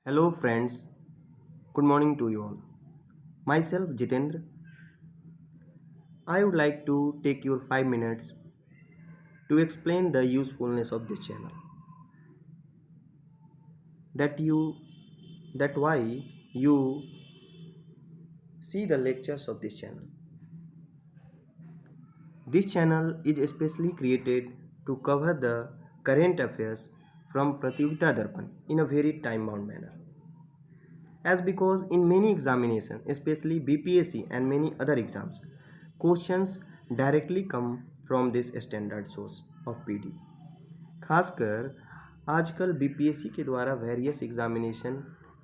Hello, friends. Good morning to you all. Myself, Jitendra. I would like to take your 5 minutes to explain the usefulness of this channel. That you, that why you see the lectures of this channel. This channel is especially created to cover the current affairs from Pratyogita Darpan in a very time-bound manner. As because in many examinations, especially BPSC and many other exams, questions directly come from this standard source of PD. खासकर आजकल BPSC के द्वारा various examination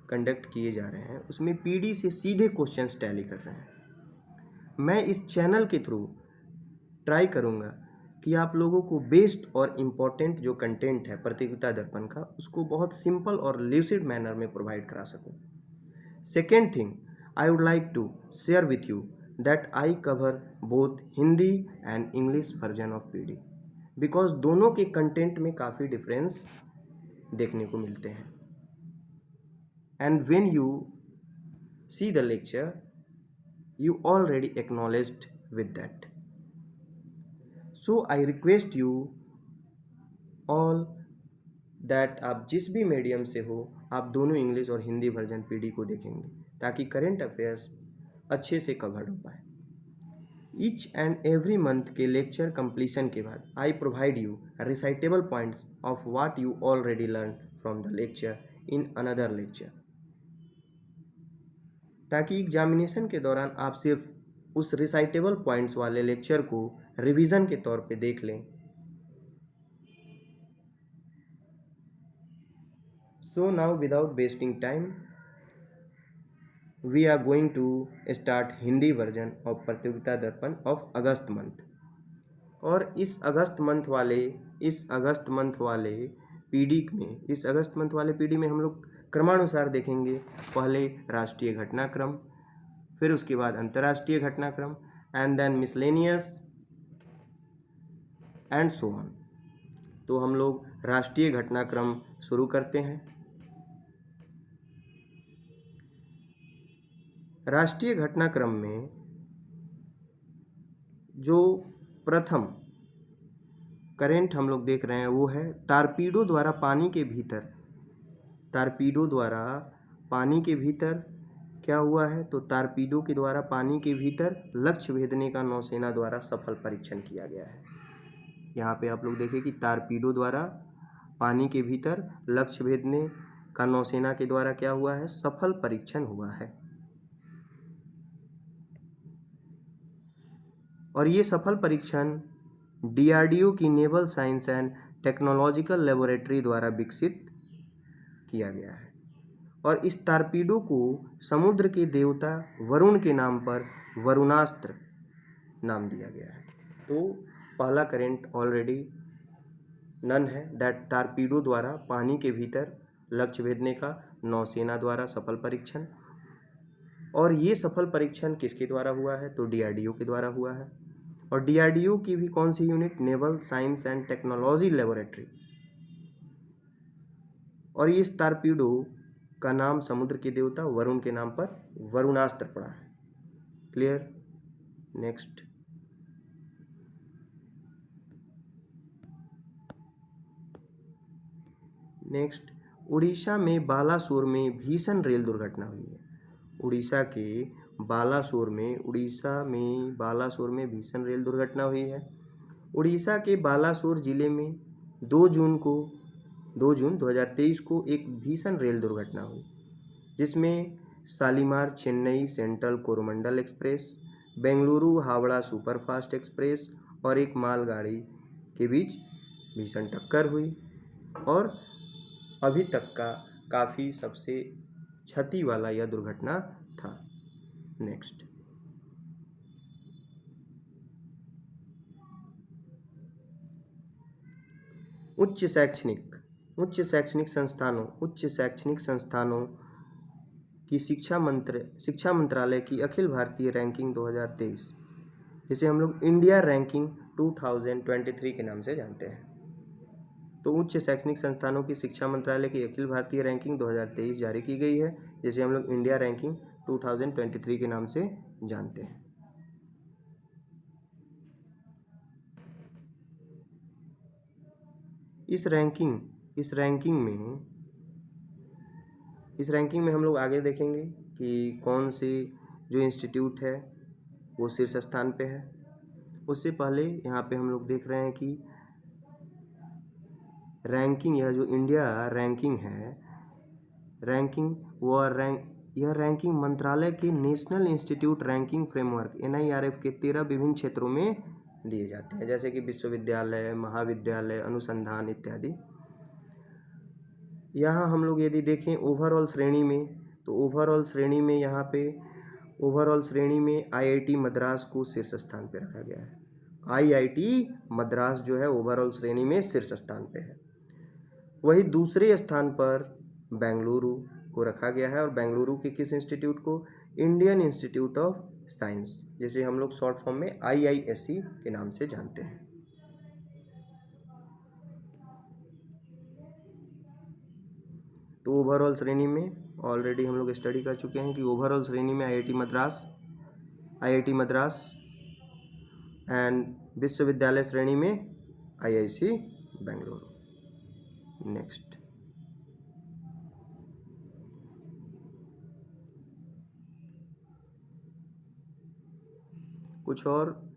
conduct किए जा रहे हैं, उसमें PD से सीधे क्वेश्चंस टैली कर रहे हैं। मैं इस चैनल के थ्रू ट्राई करूंगा कि आप लोगों को बेस्ट और इम्पॉर्टेंट जो कंटेंट है प्रतियोगिता दर्पण का, उसको बहुत सिंपल और ल्यूसिड मैनर में प्रोवाइड करा सकूं। Second thing, I would like to share with you that I cover both Hindi and English version of PD because दोनों के कंटेंट में काफ़ी डिफरेंस देखने को मिलते हैं। And when you see the lecture, you already acknowledged with that. So I request you all that आप जिस भी मीडियम से हो, आप दोनों इंग्लिश और हिंदी वर्जन पीडी को देखेंगे ताकि करंट अफेयर्स अच्छे से कवर हो पाए। ईच एंड एवरी मंथ के लेक्चर कंप्लीशन के बाद I provide you recitable points of what you already learn from the lecture in another lecture, ताकि एग्जामिनेशन के दौरान आप सिर्फ उस रिसाइटेबल पॉइंट्स वाले लेक्चर को रिवीजन के तौर पे देख लें। So now without wasting time, we are going to start Hindi version of प्रतियोगिता दर्पण of अगस्त मंथ। और इस अगस्त मंथ वाले पीडी में हम लोग क्रमानुसार देखेंगे। पहले राष्ट्रीय घटनाक्रम, फिर उसके बाद अंतर्राष्ट्रीय घटनाक्रम and then miscellaneous and so on. तो हम लोग राष्ट्रीय घटनाक्रम शुरू करते हैं। राष्ट्रीय घटनाक्रम में जो प्रथम करेंट हम लोग देख रहे हैं वो है टारपीडो द्वारा पानी के भीतर क्या हुआ है। तो टारपीडो के द्वारा पानी के भीतर लक्ष्य भेदने का नौसेना द्वारा सफल परीक्षण किया गया है। यहाँ पे आप लोग देखें कि टारपीडो द्वारा पानी के भीतर लक्ष्य भेदने का नौसेना के द्वारा क्या हुआ है, सफल परीक्षण हुआ है। और ये सफल परीक्षण डीआरडीओ की naval science and technological laboratory द्वारा विकसित किया गया है। और इस टारपीडो को समुद्र के देवता वरुण के नाम पर वरुणास्त्र नाम दिया गया है। तो पहला करेंट ऑलरेडी नन है, दैट टारपीडो द्वारा पानी के भीतर लक्ष्य भेदने का नौसेना द्वारा सफल परीक्षण। और ये सफल परीक्षण किसके द्वारा हुआ है, तो डीआरडीओ के द्वारा हुआ है। और डीआरडीओ की भी कौन सी unit, naval science and technology laboratory. और इस टारपीडो का नाम समुद्र के देवता वरुण के नाम पर वरुणास्त्र पड़ा है। क्लियर। नेक्स्ट, उड़ीसा में बालासोर में भीषण रेल दुर्घटना हुई है। उड़ीसा में बालासोर में भीषण रेल दुर्घटना हुई है। उड़ीसा के बालासोर जिले में 2 जून 2023 को एक भीषण रेल दुर्घटना हुई, जिसमें Shalimar Chennai central Coromandel express, Bengaluru Howrah superfast express और एक मालगाड़ी के बीच भीषण टक्कर हुई और अभी तक का काफ़ी सबसे क्षति वाला यह दुर्घटना था। नेक्स्ट, उच्च शैक्षणिक संस्थानों की शिक्षा मंत्रालय की अखिल भारतीय रैंकिंग 2023, जिसे हम लोग इंडिया रैंकिंग 2023 के नाम से जानते हैं। तो उच्च शैक्षणिक संस्थानों की शिक्षा मंत्रालय की अखिल भारतीय रैंकिंग 2023 जारी की गई है, जिसे हम लोग इंडिया रैंकिंग 2023 के नाम से जानते हैं। इस रैंकिंग में हम लोग आगे देखेंगे कि कौन से जो इंस्टीट्यूट है वो शीर्ष स्थान पे है। उससे पहले यहाँ पे हम लोग देख रहे हैं कि रैंकिंग, यह जो इंडिया रैंकिंग है, यह रैंकिंग मंत्रालय के national institute ranking framework NIRF के 13 विभिन्न क्षेत्रों में दिए जाते हैं, जैसे कि विश्वविद्यालय, महाविद्यालय, अनुसंधान इत्यादि। यहाँ हम लोग यदि देखें ओवरऑल श्रेणी में, तो ओवरऑल श्रेणी में IIT मद्रास को शीर्ष स्थान पे रखा गया है। IIT मद्रास जो है ओवरऑल श्रेणी में शीर्ष स्थान पे है। वही दूसरे स्थान पर बेंगलुरु को रखा गया है, और बेंगलुरु के किस इंस्टीट्यूट को? इंडियन इंस्टीट्यूट ऑफ साइंस, जिसे हम लोग शॉर्ट फॉर्म में IISc के नाम से जानते हैं। तो ओवरऑल श्रेणी में ऑलरेडी हम लोग स्टडी कर चुके हैं कि ओवरऑल श्रेणी में IIT मद्रास एंड विश्वविद्यालय श्रेणी में IIC बेंगलुरु। नेक्स्ट, कुछ और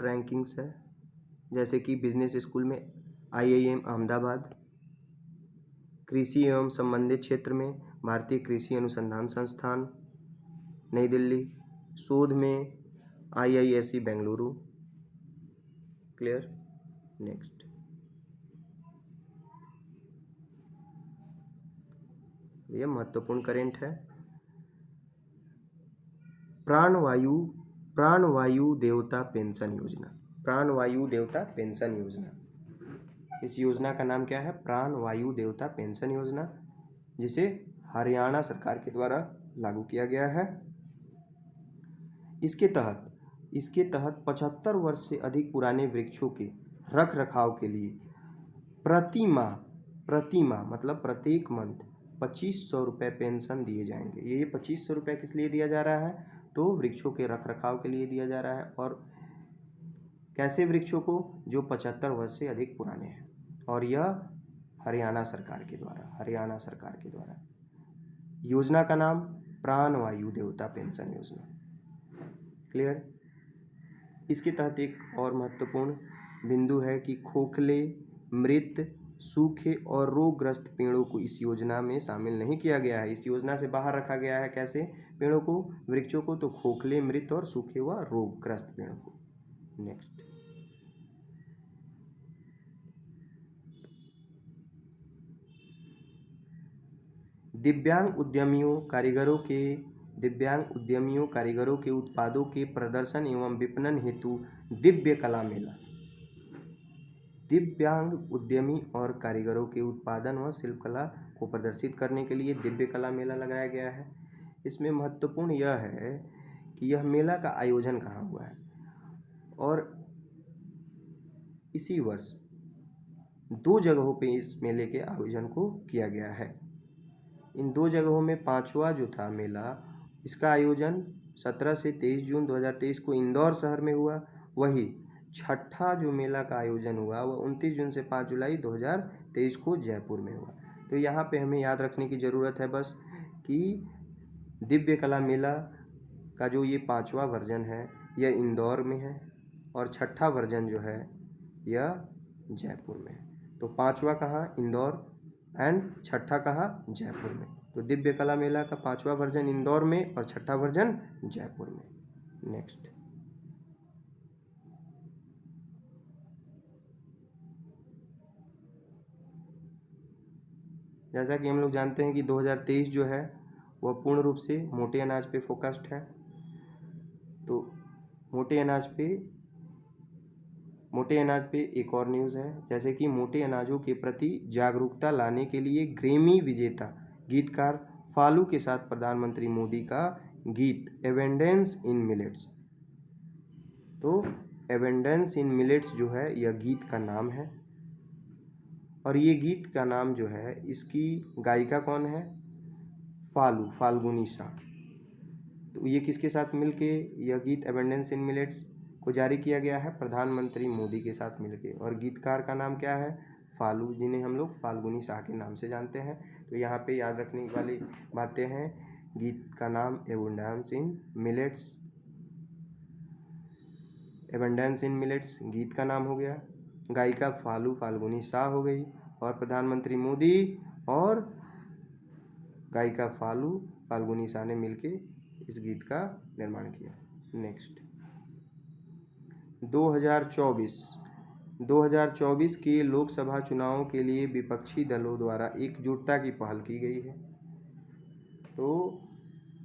रैंकिंग्स है, जैसे कि बिजनेस स्कूल में IIM अहमदाबाद, कृषि एवं संबंधित क्षेत्र में भारतीय कृषि अनुसंधान संस्थान नई दिल्ली, शोध में IISc बेंगलुरु। क्लियर? नेक्स्ट, यह महत्वपूर्ण करेंट है। प्राणवायु देवता पेंशन योजना। इस योजना का नाम क्या है? प्राणवायु देवता पेंशन योजना, जिसे हरियाणा सरकार के द्वारा लागू किया गया है। इसके तहत 75 वर्ष से अधिक पुराने वृक्षों के रख रखाव के लिए प्रति माह मतलब प्रत्येक मंथ 2500 रुपये पेंशन दिए जाएंगे। ये 2500 रुपये किस लिए दिया जा रहा है? तो वृक्षों के रख रखाव के लिए दिया जा रहा है। और कैसे वृक्षों को? जो 75 वर्ष से अधिक पुराने हैं। और यह हरियाणा सरकार के द्वारा। योजना का नाम प्राणवायु देवता पेंशन योजना। क्लियर? इसके तहत एक और महत्वपूर्ण बिंदु है कि खोखले, मृत, सूखे और रोगग्रस्त पेड़ों को इस योजना में शामिल नहीं किया गया है। इस योजना से बाहर रखा गया है। कैसे पेड़ों को? वृक्षों को, तो खोखले, मृत और सूखे व रोगग्रस्त पेड़ों को। नेक्स्ट, दिव्यांग उद्यमियों कारीगरों के उत्पादों के प्रदर्शन एवं विपणन हेतु दिव्य कला मेला। दिव्यांग उद्यमी और कारीगरों के उत्पादन व शिल्पकला को प्रदर्शित करने के लिए दिव्य कला मेला लगाया गया है। इसमें महत्वपूर्ण यह है कि यह मेला का आयोजन कहाँ हुआ है, और इसी वर्ष 2 जगहों पे इस मेले के आयोजन को किया गया है। इन 2 जगहों में 5वां जो था मेला, इसका आयोजन 17 से 23 जून 2023 को इंदौर शहर में हुआ। वही 6ठा जो मेला का आयोजन हुआ वह 29 जून से 5 जुलाई 2023 को जयपुर में हुआ। तो यहाँ पे हमें याद रखने की ज़रूरत है बस कि दिव्य कला मेला का जो ये 5वां वर्जन है यह इंदौर में है, और 6ठा वर्जन जो है यह जयपुर में है। तो 5वां कहाँ? इंदौर, एंड 6ठा कहाँ? जयपुर में। तो दिव्य कला मेला का 5वां वर्जन इंदौर में और 6ठा वर्जन जयपुर में। नेक्स्ट, जैसा कि हम लोग जानते हैं कि 2023 जो है वह पूर्ण रूप से मोटे अनाज पे फोकस्ड है। तो मोटे अनाज पे एक और न्यूज़ है, जैसे कि मोटे अनाजों के प्रति जागरूकता लाने के लिए ग्रैमी विजेता गीतकार फालू के साथ प्रधानमंत्री मोदी का गीत एवेंडेंस इन मिलेट्स। तो एबेंडेंस इन मिलेट्स जो है यह गीत का नाम है, और ये गीत का नाम जो है इसकी गायिका कौन है? फाल्गुनी सा। तो ये किसके साथ मिलके यह गीत एबेंडेंस इन मिलेट्स को जारी किया गया है? प्रधानमंत्री मोदी के साथ मिलके। और गीतकार का नाम क्या है? फालू, जिन्हें हम लोग फाल्गुनी शाह के नाम से जानते हैं। तो यहाँ पे याद रखने वाली बातें हैं, गीत का नाम एबेंडेंस इन मिलेट्स, एबेंडेंस इन मिलेट्स गीत का नाम हो गया, गायिका फाल्गुनी शाह हो गई, और प्रधानमंत्री मोदी और गायिका फाल्गुनी शाह ने मिलके इस गीत का निर्माण किया। नेक्स्ट 2024 के लोकसभा चुनावों के लिए विपक्षी दलों द्वारा एकजुटता की पहल की गई है। तो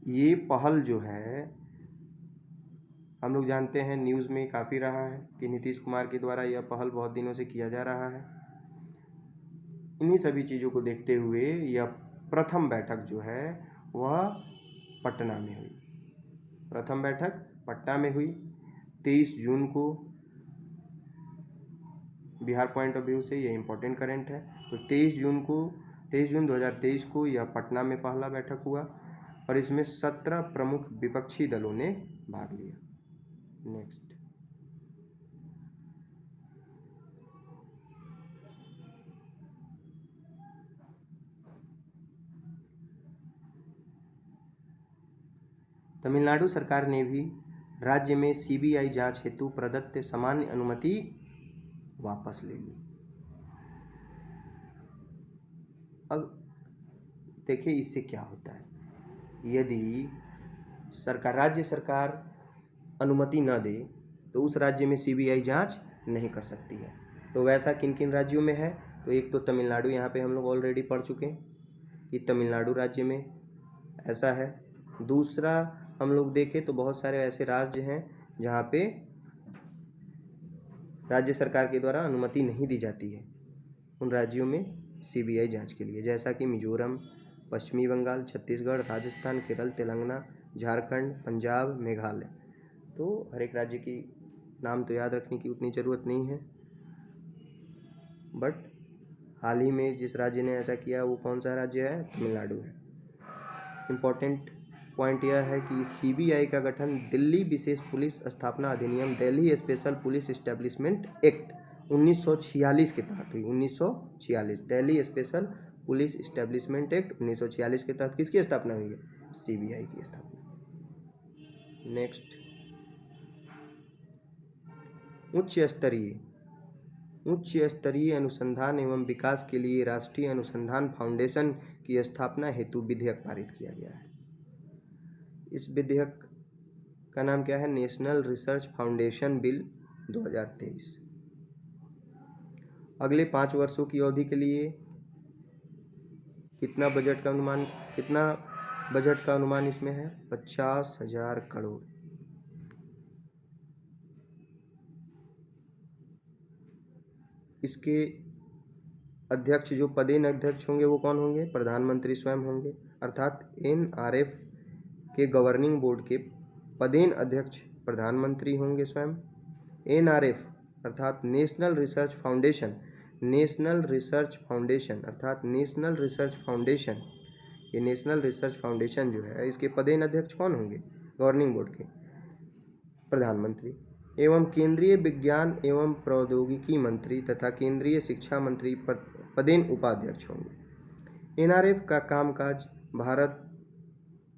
ये पहल जो है हम लोग जानते हैं, न्यूज़ में काफ़ी रहा है कि नीतीश कुमार के द्वारा यह पहल बहुत दिनों से किया जा रहा है। इन्हीं सभी चीज़ों को देखते हुए यह प्रथम बैठक जो है वह पटना में हुई। प्रथम बैठक पटना में हुई 23 जून को। बिहार पॉइंट ऑफ व्यू से ये इम्पोर्टेंट करेंट है। तो 23 जून 2023 को यह पटना में पहला बैठक हुआ, और इसमें 17 प्रमुख विपक्षी दलों ने भाग लिया। नेक्स्ट तमिलनाडु सरकार ने भी राज्य में सीबीआई जांच हेतु प्रदत्त सामान्य अनुमति वापस ले ली। अब देखिए इससे क्या होता है, यदि राज्य सरकार अनुमति न दे तो उस राज्य में सीबीआई जांच नहीं कर सकती है। तो वैसा किन किन राज्यों में है? तो एक तो तमिलनाडु, यहाँ पे हम लोग ऑलरेडी पढ़ चुके हैं कि तमिलनाडु राज्य में ऐसा है। दूसरा हम लोग देखें तो बहुत सारे ऐसे राज्य हैं जहाँ पे राज्य सरकार के द्वारा अनुमति नहीं दी जाती है उन राज्यों में सीबीआई जांच के लिए, जैसा कि मिजोरम, पश्चिमी बंगाल, छत्तीसगढ़, राजस्थान, केरल, तेलंगाना, झारखंड, पंजाब, मेघालय। तो हर एक राज्य की नाम तो याद रखने की उतनी ज़रूरत नहीं है, बट हाल ही में जिस राज्य ने ऐसा किया वो कौन सा राज्य है? तमिलनाडु है। इम्पॉर्टेंट पॉइंट यह है कि सीबीआई का गठन दिल्ली विशेष पुलिस स्थापना अधिनियम, Delhi special police establishment act 1946 के तहत हुई। 1946 Delhi special police establishment act 1946 के तहत किसकी स्थापना हुई है? सीबीआई की स्थापना। नेक्स्ट उच्च स्तरीय अनुसंधान एवं विकास के लिए राष्ट्रीय अनुसंधान फाउंडेशन की स्थापना हेतु विधेयक पारित किया गया है। इस विधेयक का नाम क्या है? National research foundation bill 2023। अगले 5 वर्षों की अवधि के लिए कितना बजट का अनुमान इसमें है? 50,000 करोड़। इसके अध्यक्ष, जो पदेन अध्यक्ष होंगे वो कौन होंगे? प्रधानमंत्री स्वयं होंगे, अर्थात एनआरएफ के गवर्निंग बोर्ड के पदेन अध्यक्ष प्रधानमंत्री होंगे स्वयं। एनआरएफ अर्थात नेशनल रिसर्च फाउंडेशन अर्थात नेशनल रिसर्च फाउंडेशन, ये नेशनल रिसर्च फाउंडेशन जो है इसके पदेन अध्यक्ष कौन होंगे? गवर्निंग बोर्ड के प्रधानमंत्री। एवं केंद्रीय विज्ञान एवं प्रौद्योगिकी मंत्री तथा केंद्रीय शिक्षा मंत्री पदेन उपाध्यक्ष होंगे। एनआरएफ का कामकाज भारत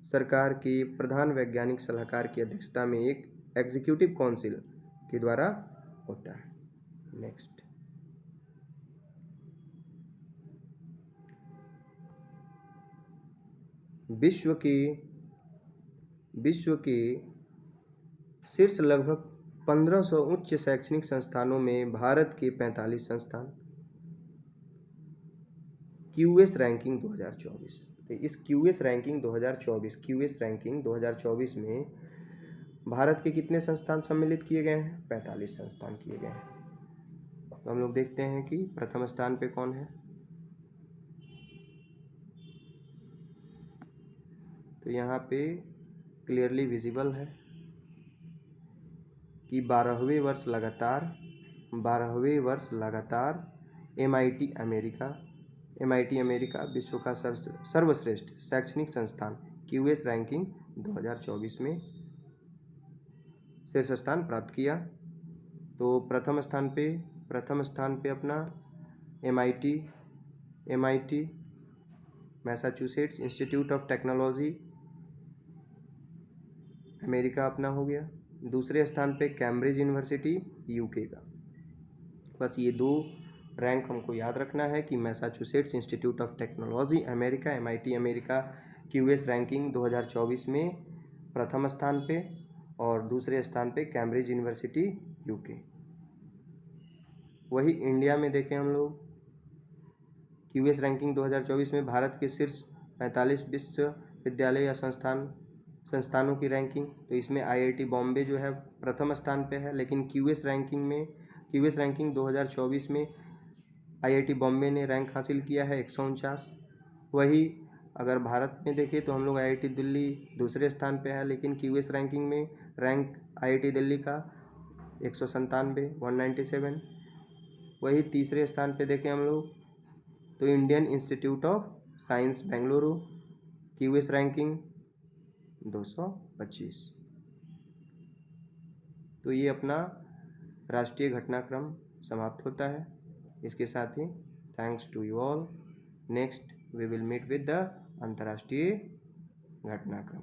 सरकार के प्रधान वैज्ञानिक सलाहकार की अध्यक्षता में एक एग्जीक्यूटिव काउंसिल के द्वारा होता है। नेक्स्ट विश्व के शीर्ष लगभग 1500 उच्च शैक्षणिक संस्थानों में भारत के 45 संस्थान। क्यूएस रैंकिंग 2024, तो इस क्यूएस रैंकिंग 2024 में भारत के कितने संस्थान सम्मिलित किए गए हैं? 45 संस्थान किए गए हैं। तो हम लोग देखते हैं कि प्रथम स्थान पे कौन है। तो यहाँ पे क्लियरली विजिबल है कि 12वें वर्ष लगातार MIT अमेरिका विश्व का सर्वश्रेष्ठ शैक्षणिक संस्थान QS रैंकिंग 2024 में शीर्ष स्थान प्राप्त किया। तो प्रथम स्थान पे अपना MIT Massachusetts institute of technology America अपना हो गया। दूसरे स्थान पे कैम्ब्रिज यूनिवर्सिटी UK का। बस ये 2 रैंक हमको याद रखना है कि Massachusetts institute of technology America MIT America QS ranking 2024 में प्रथम स्थान पे और दूसरे स्थान पे कैम्ब्रिज यूनिवर्सिटी UK। वही इंडिया में देखें हम लोग QS रैंकिंग 2024 में भारत के शीर्ष 45 विश्वविद्यालय या संस्थानों की रैंकिंग। तो इसमें IIT बॉम्बे जो है प्रथम स्थान पे है, लेकिन QS रैंकिंग 2024 में IIT बॉम्बे ने रैंक हासिल किया है 149। वही अगर भारत में देखें तो हम लोग IIT दिल्ली दूसरे स्थान पे है, लेकिन QS रैंकिंग में रैंक IIT दिल्ली का 197 वही तीसरे स्थान पे देखें हम लोग तो Indian institute of science Bengaluru QS ranking 225। तो ये अपना राष्ट्रीय घटनाक्रम समाप्त होता है। इसके साथ ही thanks to you all. Next we will meet with the अंतर्राष्ट्रीय घटनाक्रम।